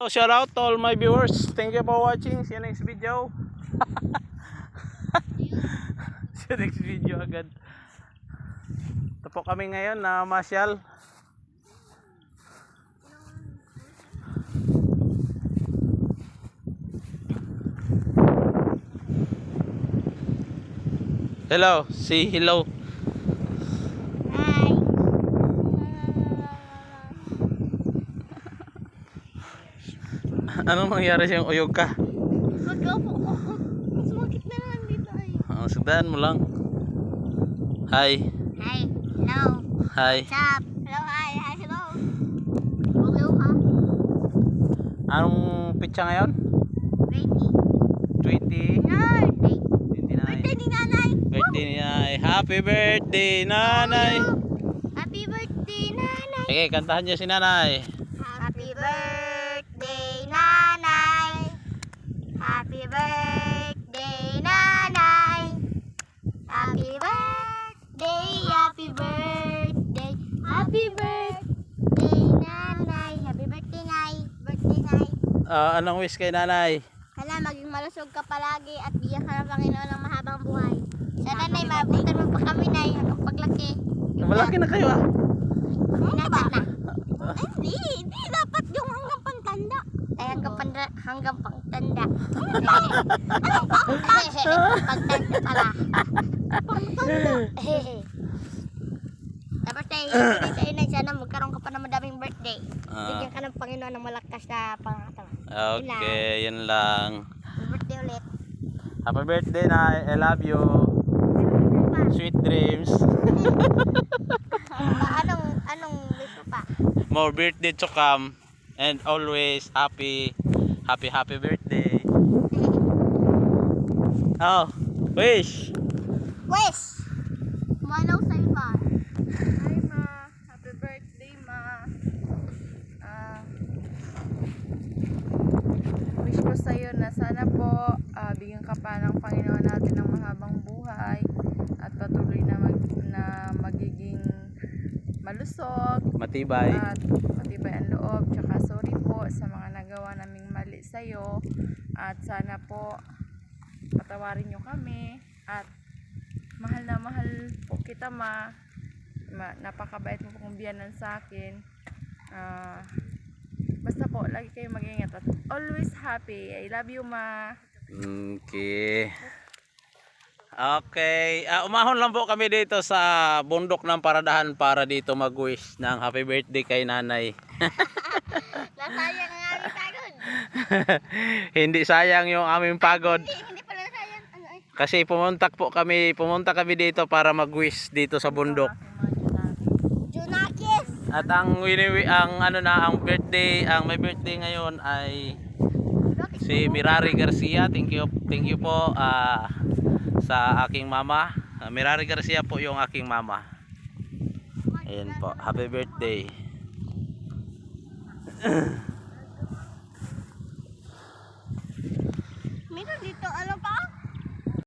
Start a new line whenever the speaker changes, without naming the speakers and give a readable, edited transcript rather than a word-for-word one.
So, shout out to all my viewers. Thank you for watching. See you next video. See you next video agad. Ito po kami ngayon na masyal. Hello, say hello.
Hi.
Anong mangyari sa'yong uyog ka?
Mag-opo ko. Sumakit na lang dito ay.
Sagdaan mo lang. Hi.
Hi. Hello.
Hi.
What's up? Hello, hi. Hi, hello. Okay, ha?
Anong pitsa ngayon?
20.
20.
Birthday.
29.
Birthday ni nanay.
Birthday ni Nanay. Happy birthday, Nanay.
Happy birthday, nanay.
Sige, kantahan niyo si Nanay.
Happy birthday, nanay. Happy birthday, nanay. Happy birthday, happy birthday. Happy birthday, nanay. Happy birthday, nay. Birthday, nay.
Anong wish kay Nanay?
Hala, maging malusog ka palagi at bigyan ka ng Panginoon ng mahabang buhay. Sana, nay, mabutan mo pa kami, nay, hanggang paglaki.
Malaki na kayo ah.
Dapat na. Hindi dapat yung hanggang pantanda. Ay, hanggang pangtanda. Anong pangtanda? Pangtanda pala. Pangtanda. Tapos tayo, hindi sa'yo na sana magkaroon ka pa ng madaming birthday. Bigyan ka ng Panginoon ng malakas na pangatawan.
Okay, yun lang.
Birthday ulit.
Happy birthday, Nay. I love you. Sweet dreams.
Anong wish mo pa?
More birthday to come. And always happy birthday. Oh, wish.
Wish! Manaw sa'yo ba?
Hi ma, happy birthday ma. Wish ko sa'yo na sana po bigyan ka pa ng Panginoon natin ng mahabang buhay at patuloy na magiging malusog
Matibay.
at matibay ang loob. Tsaka sorry po sa mga nagawa naming mali sa'yo at sana po patawarin nyo kami at mahal na mahal po kita ma. Napakabait mo pong biyanan sa akin. Basta po lagi kayo mag-ingat at always happy. I love you ma.
Okay. Okay. Umahon lang po kami dito sa bundok ng Paradahan para dito mag-wish ng happy birthday kay Nanay.
Nasayang nga rin pagod.
Hindi sayang yung aming pagod.
Hindi pala nasayang. Ano ay?
Kasi pumunta kami dito para mag-wish dito sa bundok.
Junakis!
At ang may birthday ngayon ay si Mirari Garcia. Thank you po sa aking mama. Mirari Garcia po yung aking mama. Ayan po. Happy birthday.
Meron dito, ano pa?